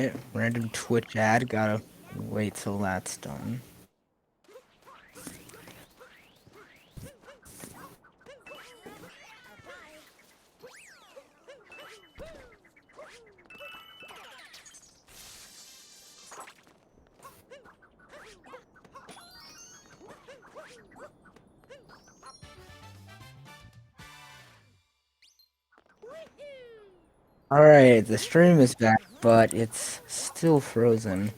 Alright, random Twitch ad, gotta wait till that's done. Alright, the stream is back, but it's still frozen.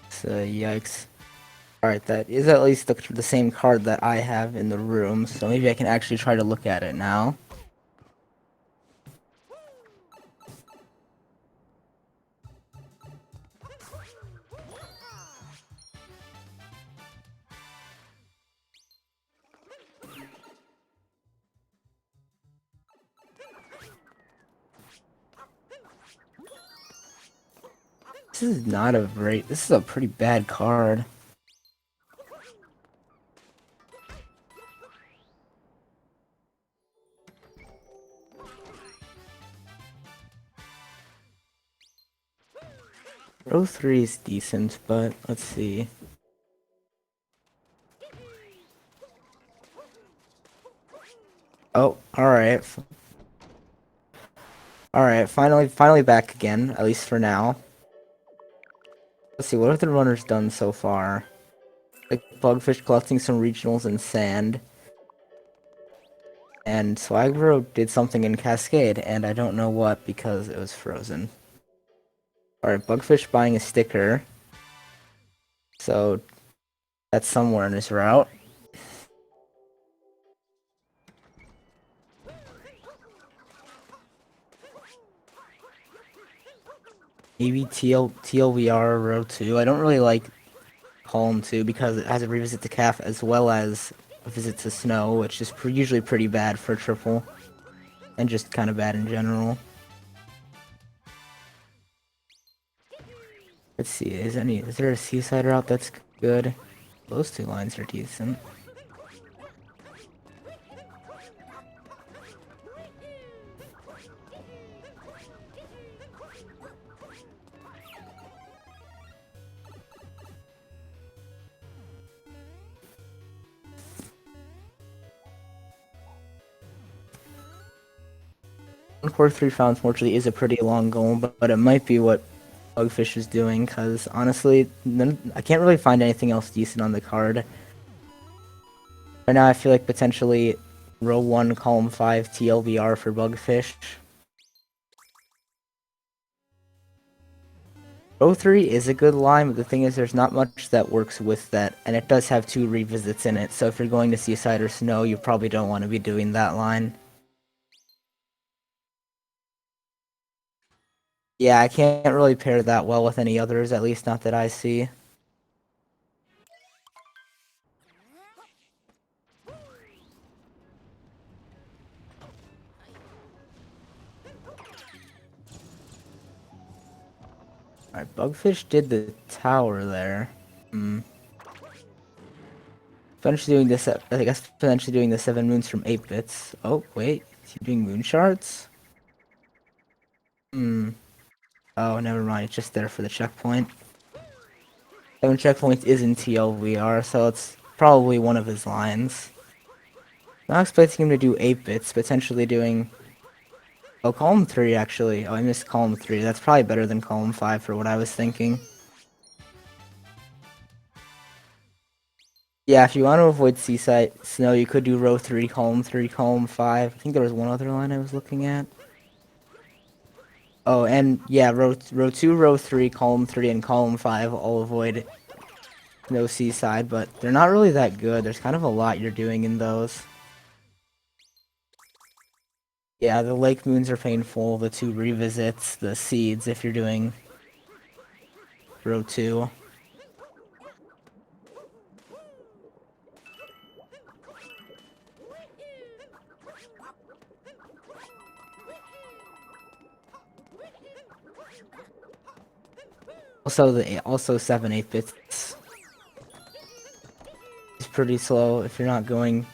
So, yikes. Alright, that is at least the same card that I have in the room, so maybe I can actually try to look at it now. This is not a great, this is a pretty bad card. Row 3 is decent, but let's see. Oh, alright. Alright, finally back again, at least for now. Let's see, what have the runners done so far? Like Bugfish collecting some regionals in sand. And Swagbro did something in Cascade, and I don't know what because it was frozen. Alright, Bugfish buying a sticker. So that's somewhere in his route. Maybe TLVR row 2. I don't really like column 2 because it has a revisit to Calf as well as a visit to Snow, which is usually pretty bad for triple. And just kind of bad in general. Let's see, is there a seaside route that's good? Those two lines are decent. Core 3 found fortunately is a pretty long goal, but it might be what Bugfish is doing, because honestly, I can't really find anything else decent on the card. Right now I feel like potentially row 1, column 5, TLVR for Bugfish. Row 3 is a good line, but the thing is there's not much that works with that, and it does have 2 revisits in it, so if you're going to Seaside or Snow, you probably don't want to be doing that line. Yeah, I can't really pair that well with any others, at least not that I see. Alright, Bugfish did the tower there. Potentially doing this, I guess potentially doing the 7 moons from 8 bits. Oh, wait, is he doing moon shards? Oh, never mind, it's just there for the checkpoint. 7 checkpoints is in TLVR, so it's probably one of his lines. Not expecting him to do 8 bits, potentially doing... Oh, column 3 actually. Oh, I missed column 3. That's probably better than column 5 for what I was thinking. Yeah, if you want to avoid Seaside Snow, you could do row 3, column 5. I think there was one other line I was looking at. Oh, and yeah, row 2, row 3, column 3, and column 5 all avoid no Seaside, but they're not really that good. There's kind of a lot you're doing in those. Yeah, the lake moons are painful, the 2 revisits, the seeds if you're doing row 2. Also 7/8 bits is pretty slow if you're not going.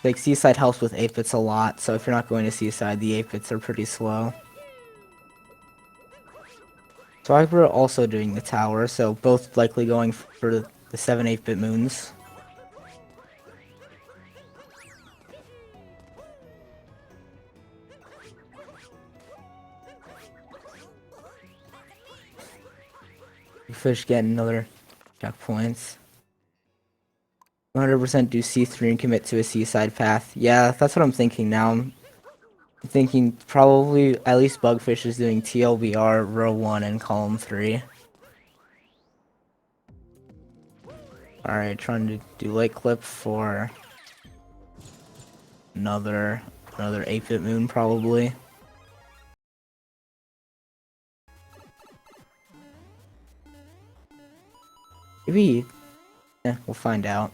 Like Seaside helps with 8 bits a lot, so if you're not going to Seaside, the 8 bits are pretty slow. Swagbro also doing the tower, so both likely going for the 7-8-bit moons. Fish getting another checkpoints. 100% do C3 and commit to a seaside path. Yeah, that's what I'm thinking now. I'm thinking probably at least Bugfish is doing TLBR, row 1, and column 3. Alright, trying to do light clip for another 8-bit moon probably. Maybe, we'll find out.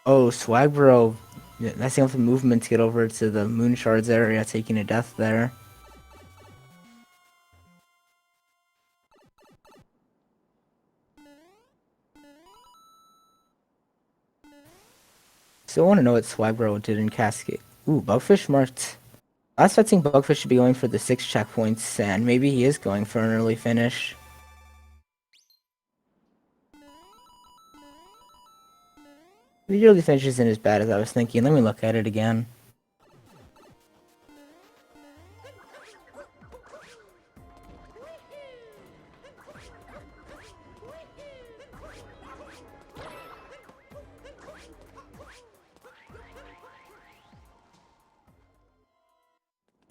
Oh, Swagbro messing up the movement to get over to the moon shards area, taking a death there. Still want to know what Swagbro did in Cascade. Ooh, Bugfish marked. I was expecting Bugfish to be going for the 6 checkpoints, and maybe he is going for an early finish. The early finish isn't as bad as I was thinking. Let me look at it again.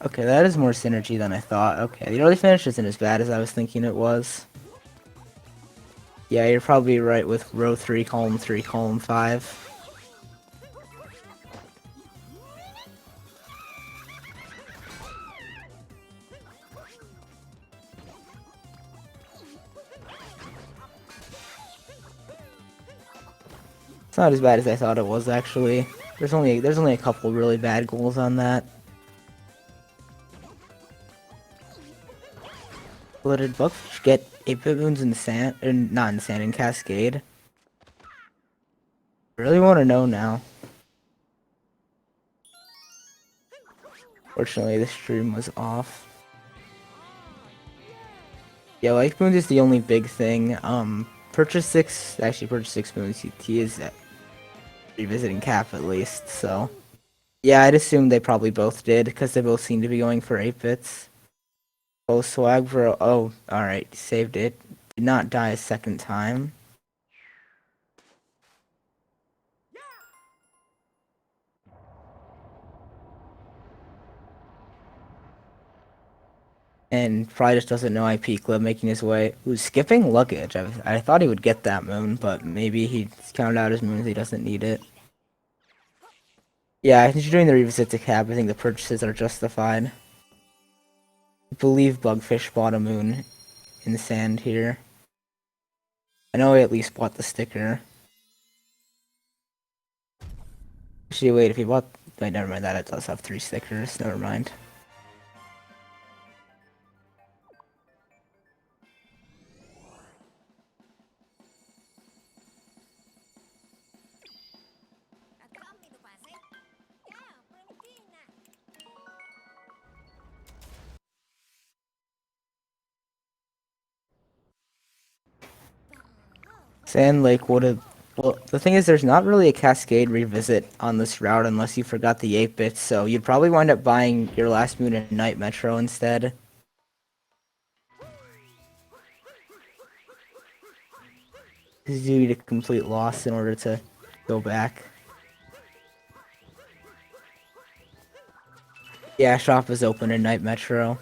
Okay, that is more synergy than I thought. Okay, the early finish isn't as bad as I was thinking it was. Yeah, you're probably right with row 3, column 5. It's not as bad as I thought it was, actually. There's only a couple really bad goals on that. Well, did Bugfish get 8-bit moons in the sand? Or not in the sand, in Cascade? I really want to know now. Fortunately, the stream was off. Yeah, life moons is the only big thing. Purchase 6 moons. He is revisiting Cap at least, so. Yeah, I'd assume they probably both did, because they both seem to be going for 8-bits. Oh, Swagbro. Oh, alright, saved it. Did not die a second time. And probably just doesn't know IP Clip making his way. Ooh, skipping luggage. I thought he would get that moon, but maybe he counted out his moons. He doesn't need it. Yeah, considering the revisit to Cap, I think the purchases are justified. I believe Bugfish bought a moon in the sand here. I know he at least bought the sticker. Actually, wait, if he bought... Wait, never mind that. It does have 3 stickers. Never mind. Sand Lake would have... Well, the thing is, there's not really a Cascade revisit on this route unless you forgot the 8-bits, so you'd probably wind up buying your last moon in Night Metro instead. This is due to complete loss in order to go back. Yeah, shop is open in Night Metro.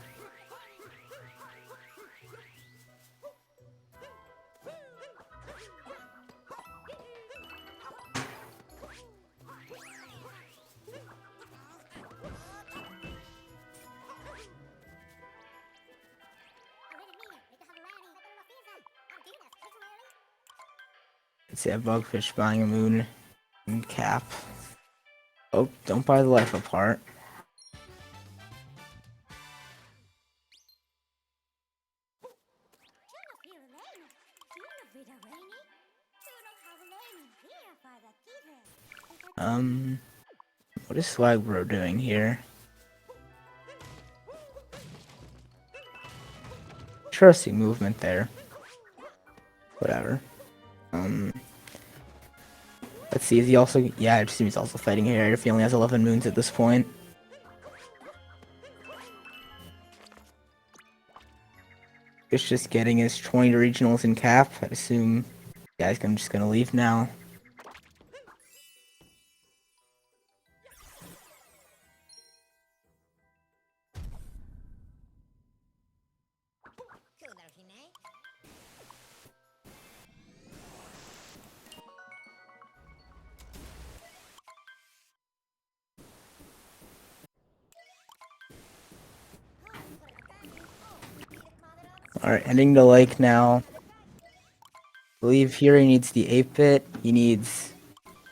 Let's see, Bugfish buying a moon and Cap. Oh, don't buy the life apart. What is Swagbro doing here? Interesting movement there. Whatever. Let's see, is he also... Yeah, I assume he's also fighting here if he only has 11 moons at this point. It's just getting his 20 regionals in cap. I assume the guy's just gonna leave now. Alright, heading to Lake now. I believe here he needs the 8-bit. He needs...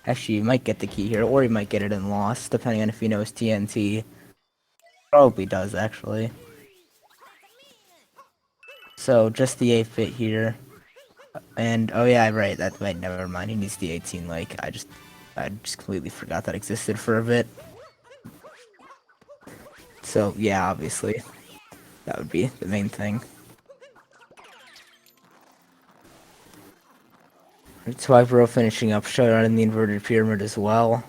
Actually, he might get the key here, or he might get it in Lost, depending on if he knows TNT. Probably does, actually. So, just the 8-bit here. And, oh yeah, right, never mind, he needs the 18 Lake. I just completely forgot that existed for a bit. So, yeah, obviously, that would be the main thing. Swagbro finishing up Showdown in the Inverted Pyramid as well.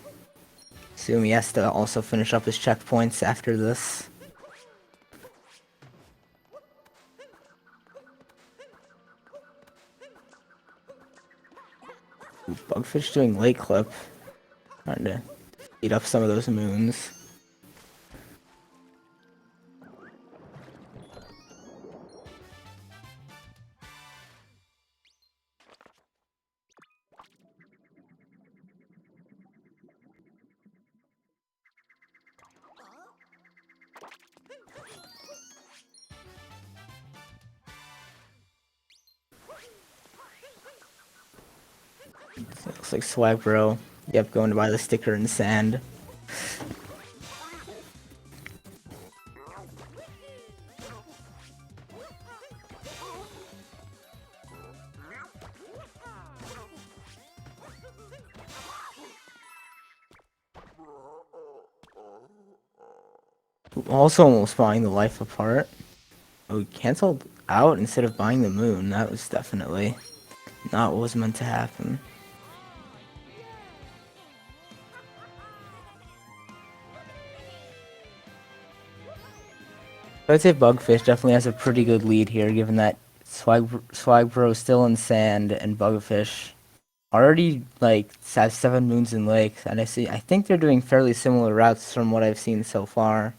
Assume he has to also finish up his checkpoints after this. Ooh, Bugfish doing Lake Clip. Trying to eat up some of those moons. Looks like Swagbro. Yep, going to buy the sticker in sand. Also almost buying the life apart. Oh, he canceled out instead of buying the moon. That was definitely not what was meant to happen. I'd say Bugfish definitely has a pretty good lead here, given that Swagbro still in sand and Bugfish already like has 7 moons in lakes, and I think they're doing fairly similar routes from what I've seen so far.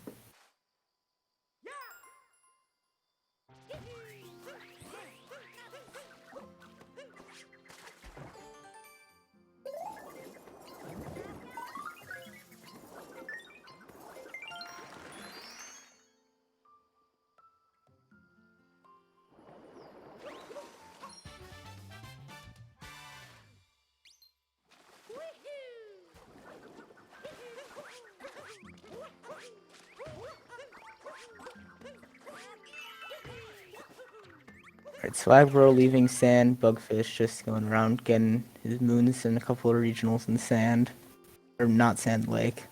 Alright, Swagbro leaving sand, Bugfish just going around getting his moons and a couple of regionals in sand. Or not sand, lake.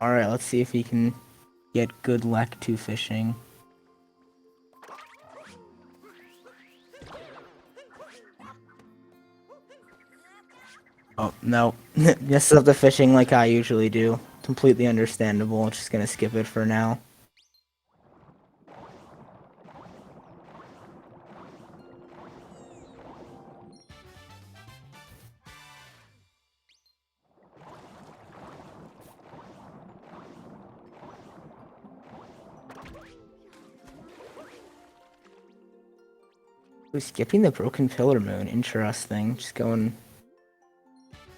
Alright, let's see if he can get good luck to fishing. Oh, no. Messes up the fishing like I usually do. Completely understandable. Just gonna skip it for now. Ooh, skipping the broken pillar moon. Interesting. Just going...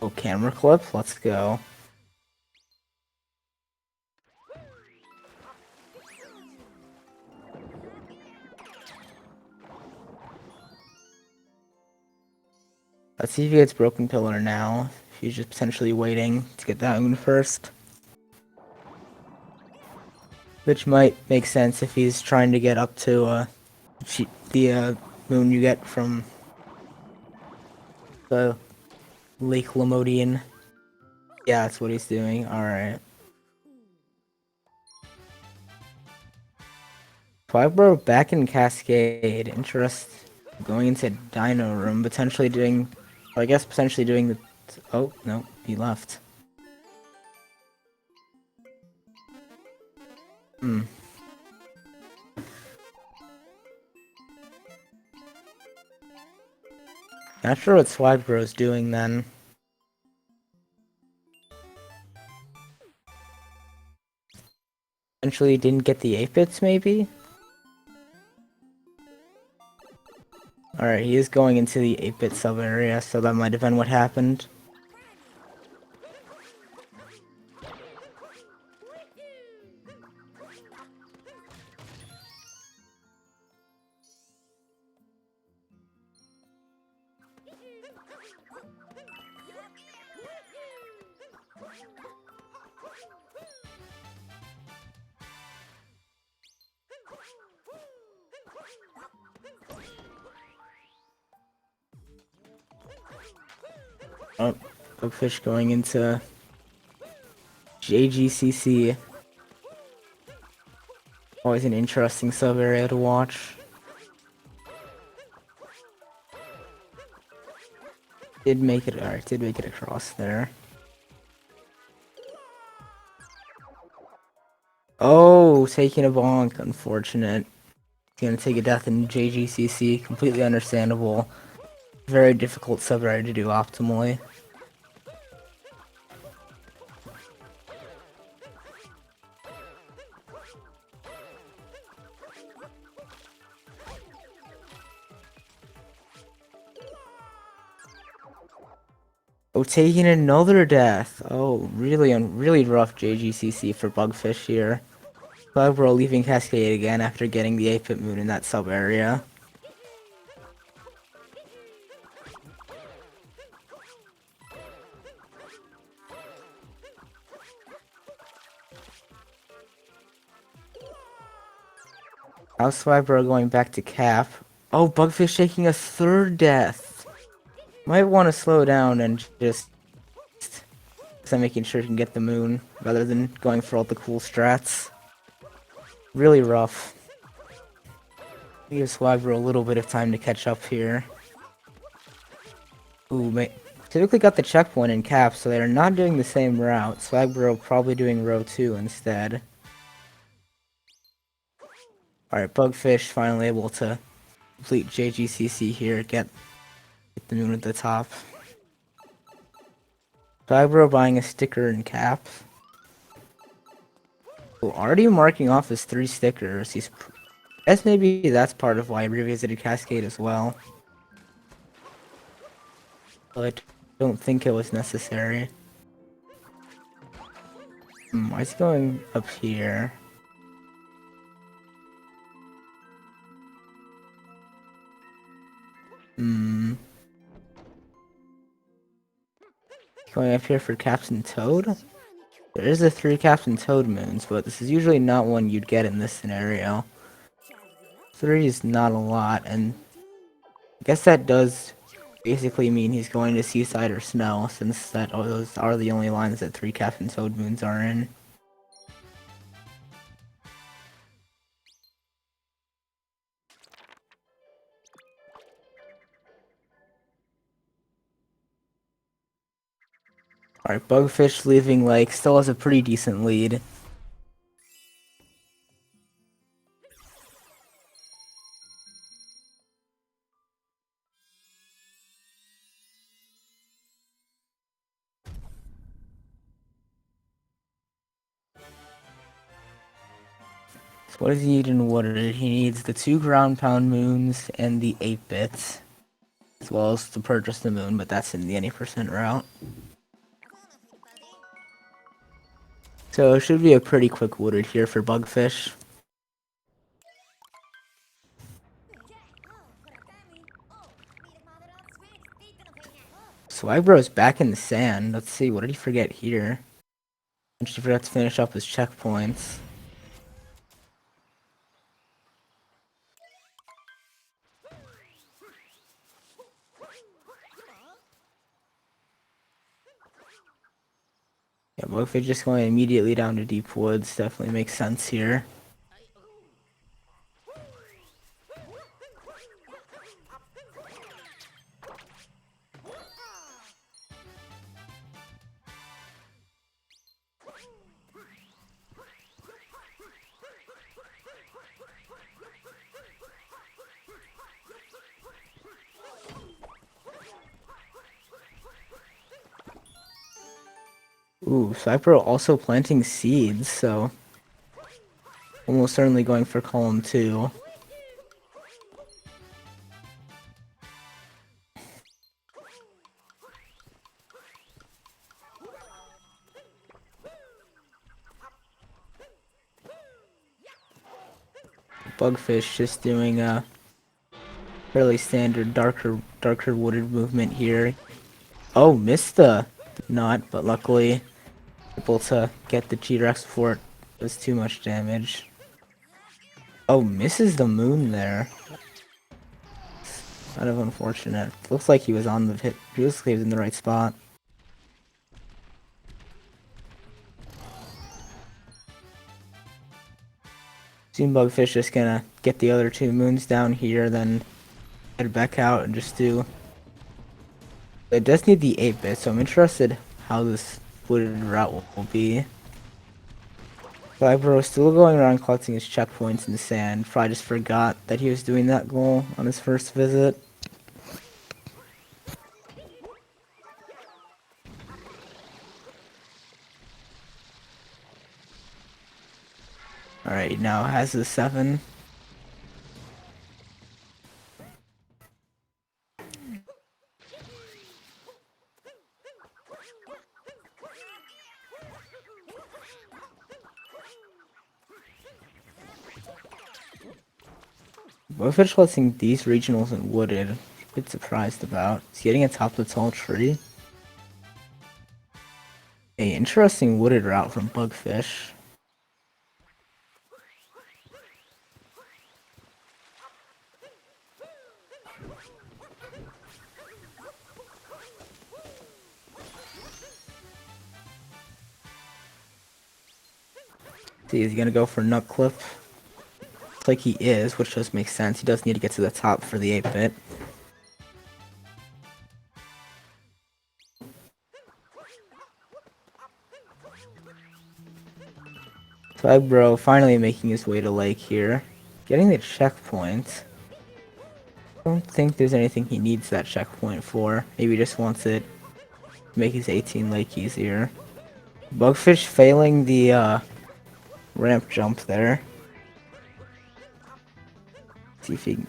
Oh, camera clip? Let's go. Let's see if he gets broken pillar now. He's just potentially waiting to get that moon first. Which might make sense if he's trying to get up to the moon you get from the Lake Lamodian. Yeah, that's what he's doing. Alright. Swagbro back in Cascade. Interest. Going into Dino Room, potentially doing... I guess potentially doing the... Oh, no, he left. Hmm. Not sure what Swagbro's doing then. Potentially didn't get the 8-bits, maybe? Alright, he is going into the 8-bit sub area, so that might have been what happened. Oh, Bugfish going into JGCC. Always an interesting sub area to watch. Did make it, alright, did make it across there. Oh, taking a bonk, unfortunate. He's gonna take a death in JGCC, completely understandable. Very difficult sub area to do optimally. Oh, taking another death. Oh, really rough JGCC for Bugfish here. Swagbro leaving Cascade again after getting the 8-bit moon in that sub area. Now Swagbro going back to cap. Oh, Bugfish taking a third death. Might want to slow down and just making sure he can get the moon rather than going for all the cool strats. Really rough. Give Swagbro a little bit of time to catch up here. Ooh, mate. Typically got the checkpoint in cap, so they're not doing the same route. Swagbro probably doing row 2 instead. Alright, Bugfish finally able to complete JGCC here, get the moon at the top. Swagbro buying a sticker in cap. Ooh, already marking off his 3 stickers. I guess maybe that's part of why I revisited Cascade as well. But I don't think it was necessary. Why is he going up here? Going up here for Captain Toad? There is a 3 Captain Toad moons, but this is usually not one you'd get in this scenario. 3 is not a lot, and I guess that does basically mean he's going to Seaside or Snow, since those are the only lines that 3 Captain Toad moons are in. Alright, Bugfish leaving Lake still has a pretty decent lead. So what does he need in Wooded? He needs the 2 ground pound moons and the 8 bits, as well as to purchase the moon, but that's in the any percent route. So it should be a pretty quick Wooded here for Bugfish. Swagbro's back in the sand. Let's see, what did he forget here? He forgot to finish up his checkpoints. Yeah, Bugfish just going immediately down to Deep Woods definitely makes sense here. Ooh, Swagbro also planting seeds, so almost certainly going for column 2. Bugfish just doing a fairly standard darker wooded movement here. Oh, missed the knot, but luckily able to get the G-Rex before it does too much damage. Oh, misses the moon there. Kind of unfortunate. Looks like he was on the hit. He looks like he was in the right spot. Seeing Bugfish just gonna get the other 2 moons down here, then head back out and just do. It does need the 8-bit, so I'm interested how this wooded route will be. Swagbro still going around collecting his checkpoints in the sand. Probably just forgot that he was doing that goal on his first visit. Alright, now has the 7. Bugfish collecting these regionals in wooded. A bit surprised about. He's getting atop the tall tree. A interesting wooded route from Bugfish. See, is he gonna go for nut clip? Looks like he is, which does make sense. He does need to get to the top for the 8-bit. Swagbro finally making his way to lake here. Getting the checkpoint. Don't think there's anything he needs that checkpoint for. Maybe he just wants it to make his 18 lake easier. Bugfish failing the ramp jump there. See if he...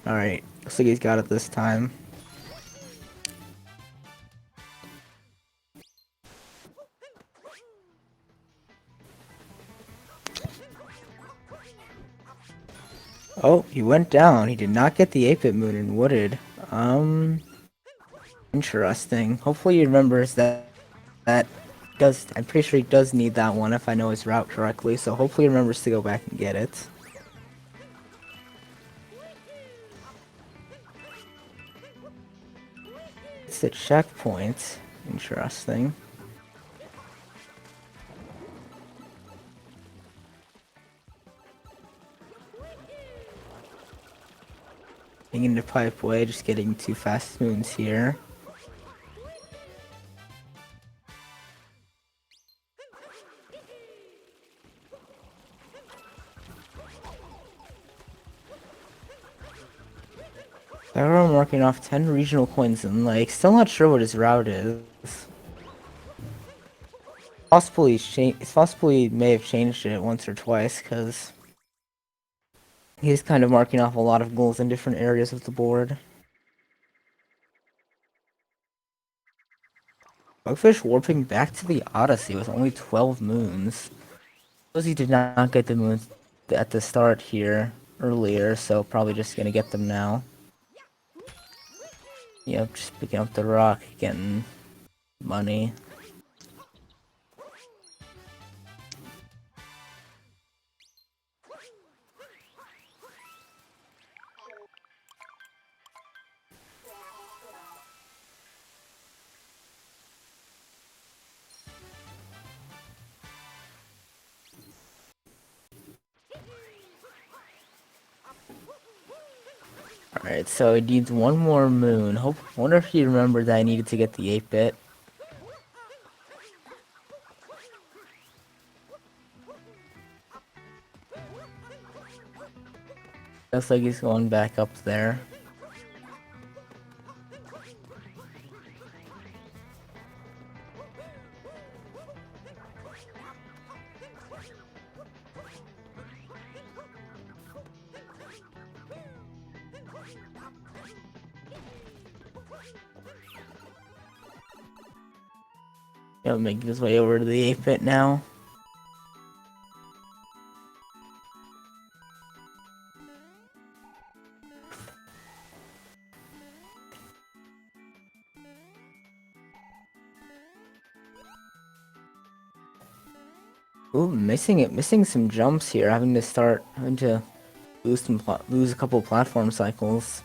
Alright, looks like he's got it this time. Oh, he went down. He did not get the 8-bit moon in wooded. Interesting. Hopefully he remembers that does. I'm pretty sure he does need that one if I know his route correctly. So hopefully he remembers to go back and get it. It's a checkpoint. Interesting. Hanging the pipe way, just getting 2 fast moons here. I'm marking off 10 regional coins in lake. Still not sure what his route is. Possibly he may have changed it once or twice because he's kind of marking off a lot of goals in different areas of the board. Bugfish warping back to the Odyssey with only 12 moons. Suppose he did not get the moons at the start here earlier, so probably just gonna get them now. Yep, just picking up the rock, getting money. Alright, so it needs one more moon. Wonder if he remembered that I needed to get the 8-bit. Looks like he's going back up there. making his way over to the 8-bit now. Ooh, missing some jumps here, having to lose a couple platform cycles.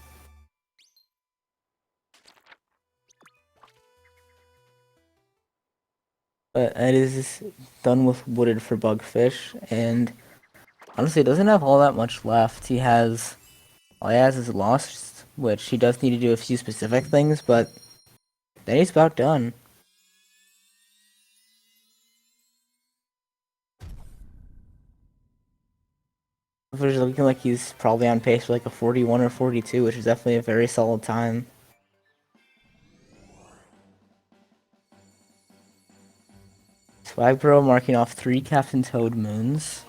But it is done with wooded for Bugfish, and honestly, doesn't have all that much left. All he has is Lost, which he does need to do a few specific things, but then he's about done. Bugfish is looking like he's probably on pace for like a 41 or 42, which is definitely a very solid time. Swagbro marking off 3 Captain Toad moons.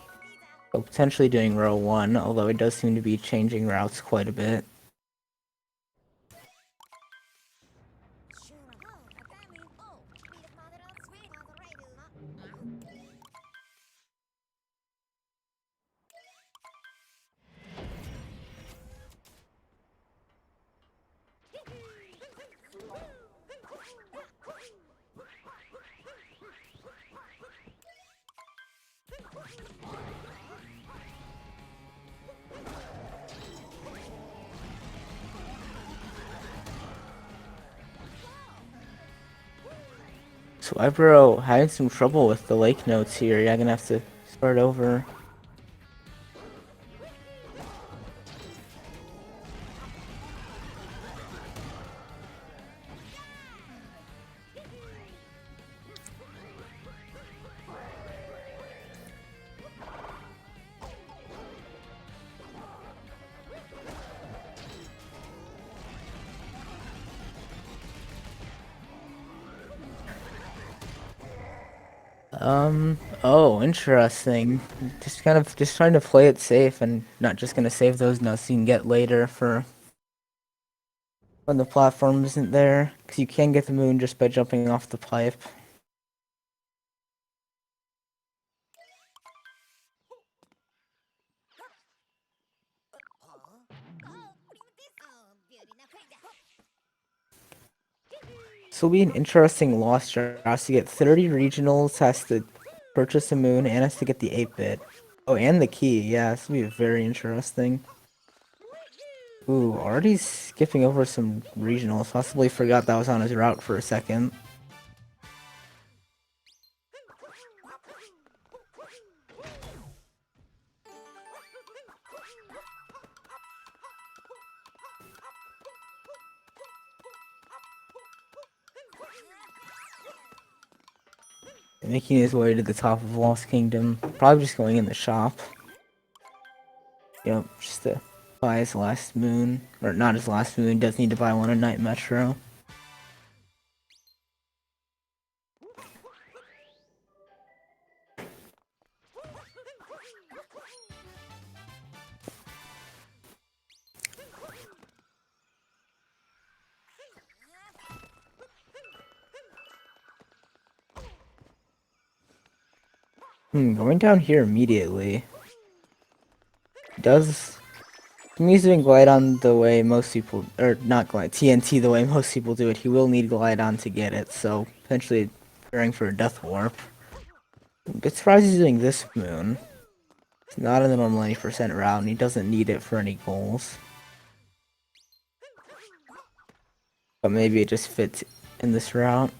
So potentially doing row 1, although it does seem to be changing routes quite a bit. Swagbro having some trouble with the lake notes here. You're gonna have to start over. Oh, interesting. Just trying to play it safe and not just gonna save those notes you can get later for when the platform isn't there, because you can get the moon just by jumping off the pipe. This will be an interesting loss draft. Has to get 30 regionals, has to purchase a moon, and has to get the 8-bit. Oh, and the key. Yeah, this will be very interesting. Ooh, already skipping over some regionals. Possibly forgot that was on his route for a second. Making his way to the top of Lost Kingdom. Probably just going in the shop. Yep, just to buy his last moon. Or not his last moon, does need to buy one a Night Metro. Going down here immediately. He's doing Glide-On the way most people, or not Glide, TNT the way most people do it. He will need Glide-On to get it, so potentially preparing for a Death Warp. I'm a bit surprised he's doing this moon. It's not in the normal 80% route, and he doesn't need it for any goals. But maybe it just fits in this route.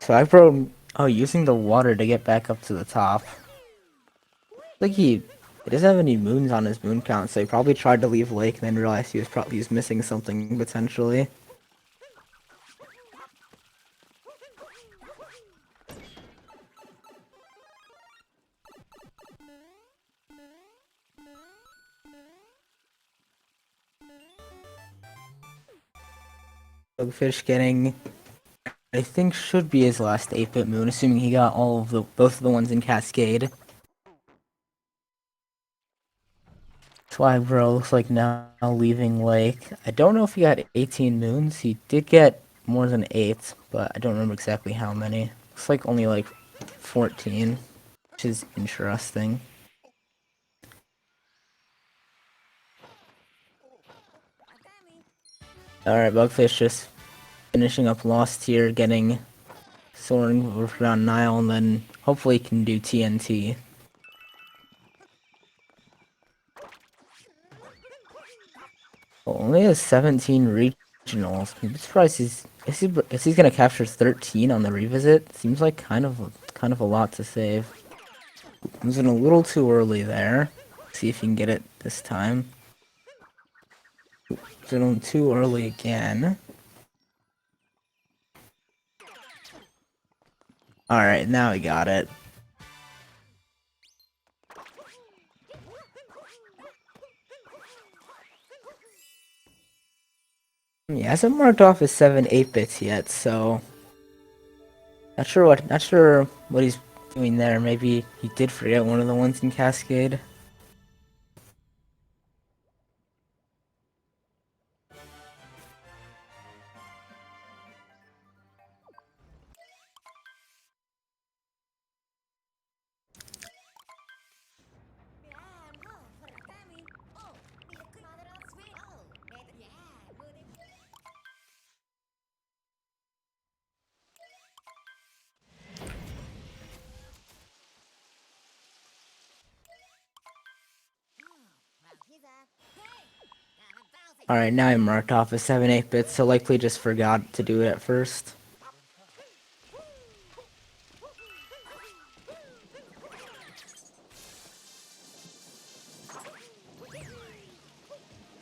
So using the water to get back up to the top. Like he doesn't have any moons on his moon count, so he probably tried to leave Lake and then realized he was missing something potentially. Bugfish getting, I think, should be his last 8-bit moon, assuming he got both of the ones in Cascade. Swagbro looks like now leaving Lake. I don't know if he got 18 moons. He did get more than 8, but I don't remember exactly how many. Looks like only like 14, which is interesting. Alright, Bugfish just finishing up Lost here, getting soaring around Nile, and then hopefully he can do TNT. Well, only has 17 regionals. I'm surprised he's gonna capture 13 on the revisit. Seems like kind of a lot to save. Losing a little too early there. See if he can get it this time. Losing too early again. Alright, now he got it. He hasn't marked off his 7 8-bits yet, so not sure what he's doing there. Maybe he did forget one of the ones in Cascade. Alright, now I marked off a 7 8-bit, so likely just forgot to do it at first.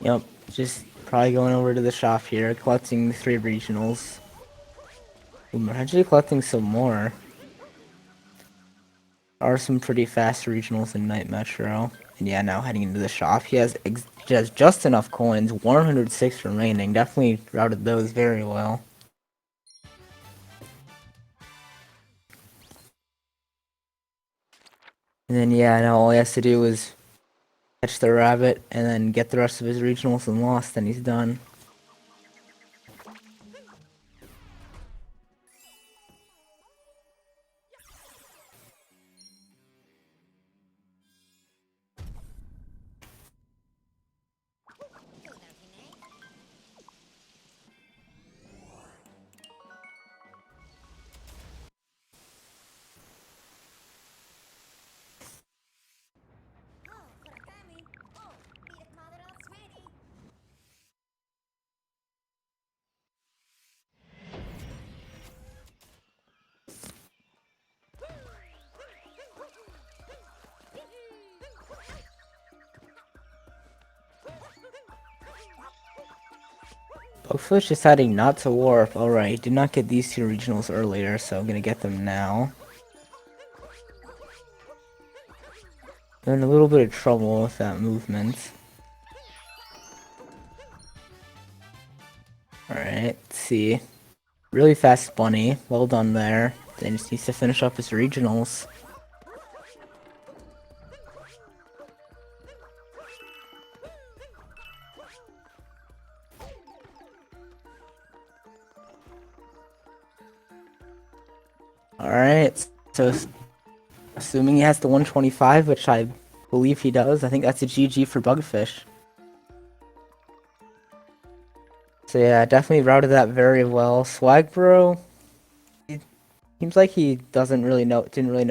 Yep, just probably going over to the shop here, collecting the 3 regionals. Ooh, we're actually collecting some more. There are some pretty fast regionals in Night Metro. And yeah, now heading into the shop. He has just enough coins, 106 remaining. Definitely routed those very well. And then yeah, now all he has to do is catch the rabbit and then get the rest of his regionals and Lost, and he's done. Bugfish deciding not to warp. Alright, did not get these 2 regionals earlier, so I'm gonna get them now. They're in a little bit of trouble with that movement. Alright, let's see. Really fast bunny. Well done there. Then just needs to finish up his regionals. Alright, so assuming he has the 125, which I believe he does, I think that's a GG for Bugfish. So yeah, definitely routed that very well. Swagbro, seems like he didn't really know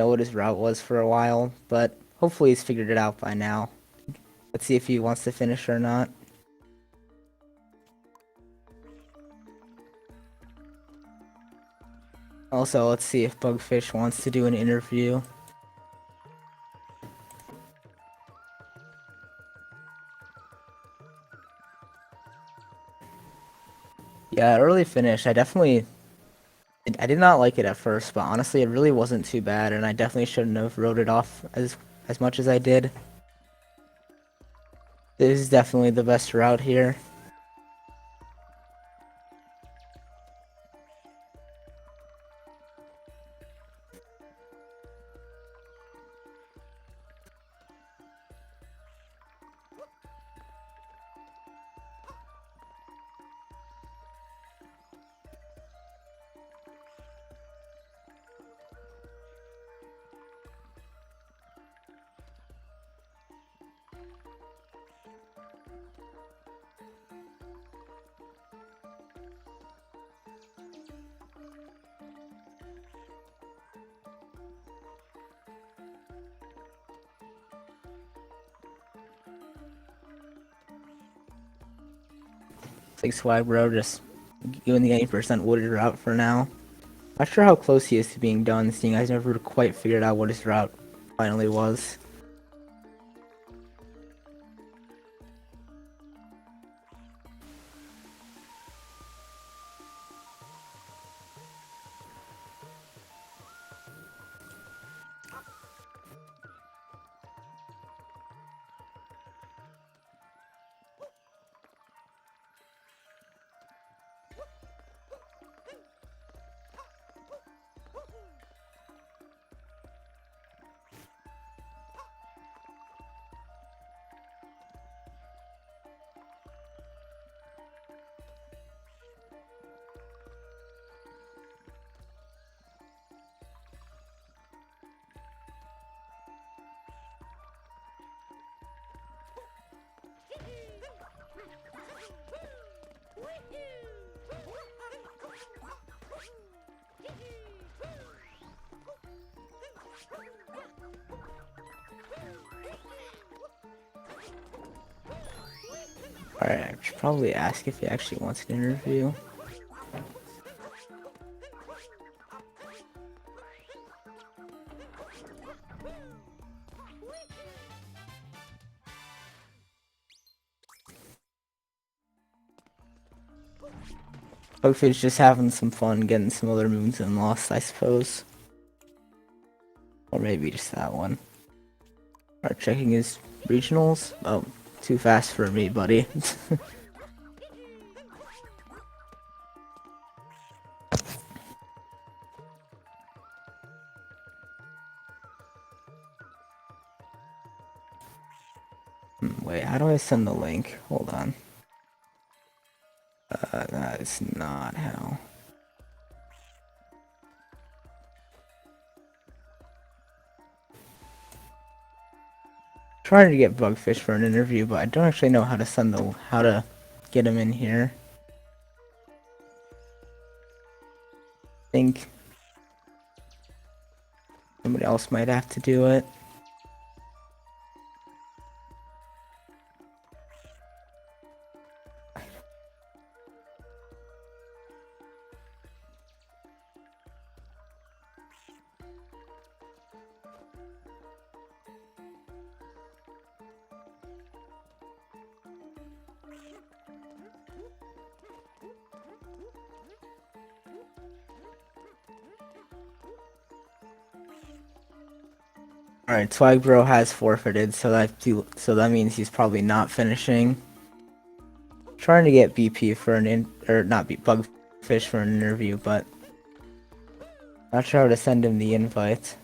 what his route was for a while, but hopefully he's figured it out by now. Let's see if he wants to finish or not. Also, let's see if Bugfish wants to do an interview. Yeah, early finish. I did not like it at first, but honestly, it really wasn't too bad, and I definitely shouldn't have wrote it off as much as I did. This is definitely the best route here. like Swagbro just doing the 80% wooded route for now. Not sure how close he is to being done, seeing I've never quite figured out what his route finally was. Alright, I should probably ask if he actually wants an interview. Bugfish just having some fun, getting some other moons in Lost, I suppose. Or maybe just that one. Alright, checking his regionals. Oh, too fast for me, buddy. Wait, how do I send the link? Hold on. That is not how. Trying to get Bugfish for an interview, but I don't actually know how to how to get him in here. I think somebody else might have to do it. Alright, Swagbro has forfeited, so that means he's probably not finishing. Trying to get BP for Bugfish for an interview, but not sure how to send him the invite.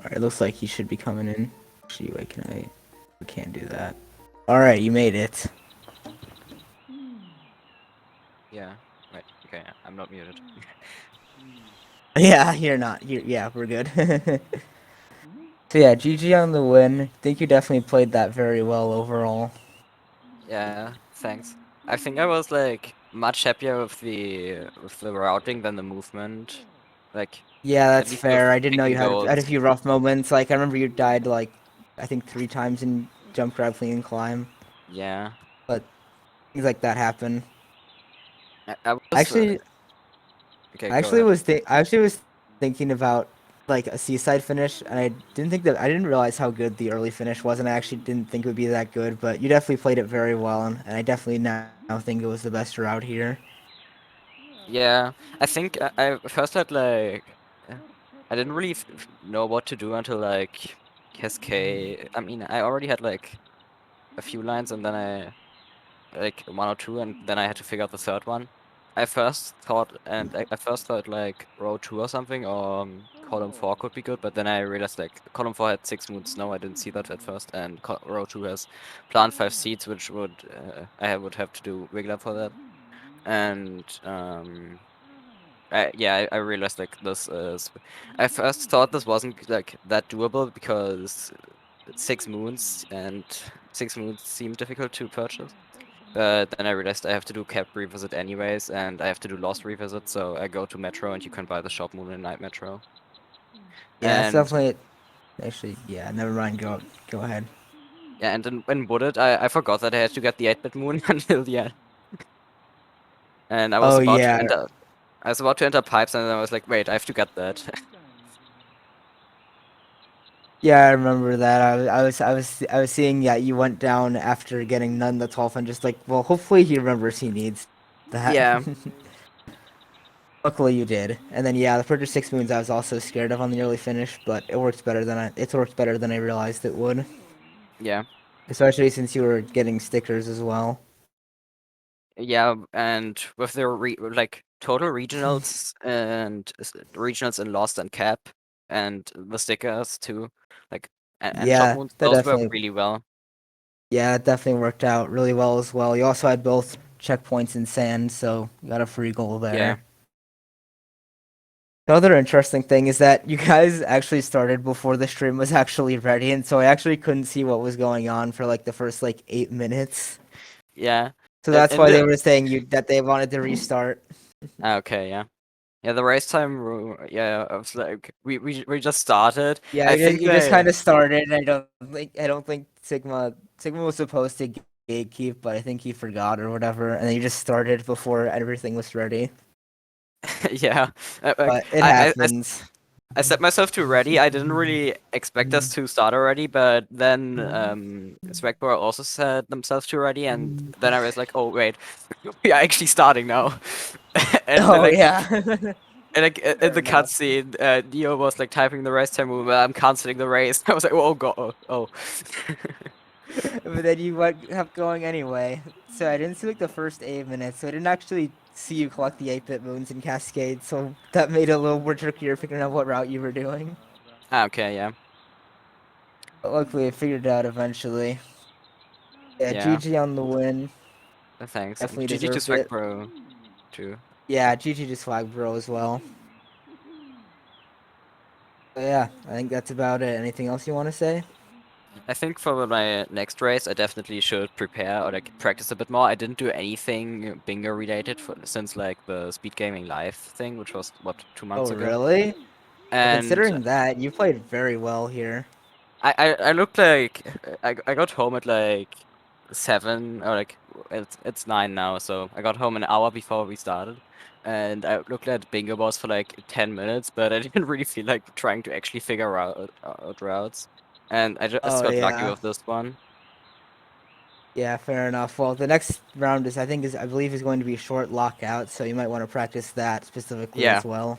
Alright, looks like he should be coming in. Actually, wait, we can't do that. Alright, you made it. Yeah, right, okay, I'm not muted. Yeah, yeah, we're good. So yeah, GG on the win. Think you definitely played that very well overall. Yeah, thanks. I think I was like much happier with the routing than the movement. Like, Yeah, at that's least with fair. I didn't know you picking had a goals. few rough moments. Like, I remember you died, like, I think 3 times in jump, grab, flee, and climb. Yeah. But things like that happen. I was Actually, okay, I go actually ahead. was I actually was thinking about like a seaside finish, and I didn't realize how good the early finish was, and I actually didn't think it would be that good. But you definitely played it very well, and I definitely now think it was the best route here. Yeah, I think I first had like I didn't really know what to do until like Cascade. I mean, I already had like a few lines, and then I like one or two, and then I had to figure out the third one. I first thought like row two or something, or column four could be good, but then I realized like column four had 6 moons. No, I didn't see that at first, and row two has plant 5 seeds, which would would have to do Wiggler for that, and I realized like this is. I first thought this wasn't like that doable because 6 moons and 6 moons seem difficult to purchase. But then I realized I have to do Cap Revisit anyways, and I have to do Lost Revisit, so I go to Metro and you can buy the Shop Moon in Night Metro. Yeah, it's And definitely actually. Yeah, never mind. Go ahead. yeah, and then when Wooded, I forgot that I had to get the 8-bit moon until the end. And Oh yeah, I was about to enter pipes, and then I was like, wait, I have to get that. yeah, I remember that. I was seeing that you went down after getting none the 12th, and just like, well, hopefully he remembers he needs that. Yeah, Luckily you did. And then yeah, the Purger 6 moons I was also scared of on the early finish, but it's worked better than I realized it would. yeah. Especially since you were getting stickers as well. Yeah, and with the like total regionals in Lost and Cap and the stickers too, like and Shop Yeah, Moons, that those work definitely really well. yeah, it definitely worked out really well as well. You also had both checkpoints in sand, so you got a free goal Yeah. there. The other interesting thing is that you guys actually started before the stream was actually ready, and so I actually couldn't see what was going on for like the first like 8 minutes. Yeah. So that's And why they were saying you that they wanted to restart. okay, yeah. Yeah, the race time yeah, I was like we just started. Yeah, I think you just they kind of started. I don't think Sigma was supposed to gatekeep, but I think he forgot or whatever, and then you just started before everything was ready. yeah. Like But it happens. I set myself to ready. I didn't really expect us to start already, but then Swagbro also set themselves to ready, and then I was like, oh wait, we are actually starting now. and Oh yeah. in Fair the enough. cutscene, Neo was like typing the race time move. I'm canceling the race. I was like, oh god, oh. But then you kept going anyway. So I didn't see like the first 8 minutes, so I didn't actually see you collect the 8-bit moons in Cascade, so that made it a little more trickier figuring out what route you were doing. Ah, okay, yeah, But luckily I figured it out eventually. Yeah, yeah. GG on the win. Thanks. Definitely GG to deserved it. Swagbro too. Yeah, GG to Swagbro as well. But yeah, I think that's about it. Anything else you want to say? I think for my next race, I definitely should prepare or like practice a bit more. I didn't do anything bingo related since like the Speed Gaming Live thing, which was what 2 months Oh, ago. really? Well, And considering that, you played very well here. I looked like I got home at like 7 or like it's 9 now, so I got home an hour before we started, and I looked at bingo balls for like 10 minutes, but I didn't really feel like trying to actually figure out routes, and I just Oh, got lucky yeah. with this one. Yeah, fair enough. Well, the next round I believe is going to be a short lockout, so you might want to practice that specifically Yeah, as well.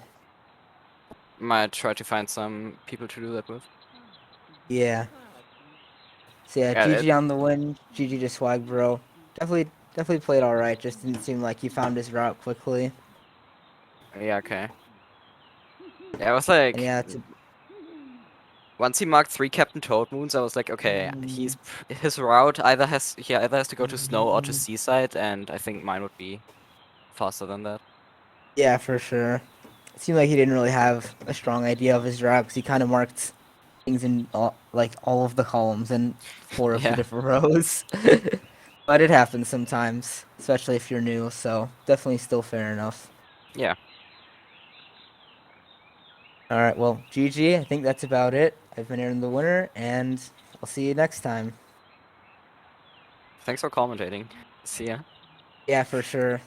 might try to find some people to do that with. Yeah. So yeah, Yeah, GG on the win. GG to Swag Bro. Definitely played all right. Just didn't seem like he found his route quickly. yeah, okay. Yeah, I was And like, yeah, once he marked 3 Captain Toad moons, I was like, okay, his route he either has to go to snow or to seaside, and I think mine would be faster than that. yeah, for sure. It seemed like he didn't really have a strong idea of his route because he kind of marked things in all of the columns and four of the Yeah, different rows. But it happens sometimes, especially if you're new. So definitely still fair enough. yeah. All right, well, GG. I think that's about it. I've been Aaron the winner, and I'll see you next time. Thanks for commentating. See ya. Yeah, for sure.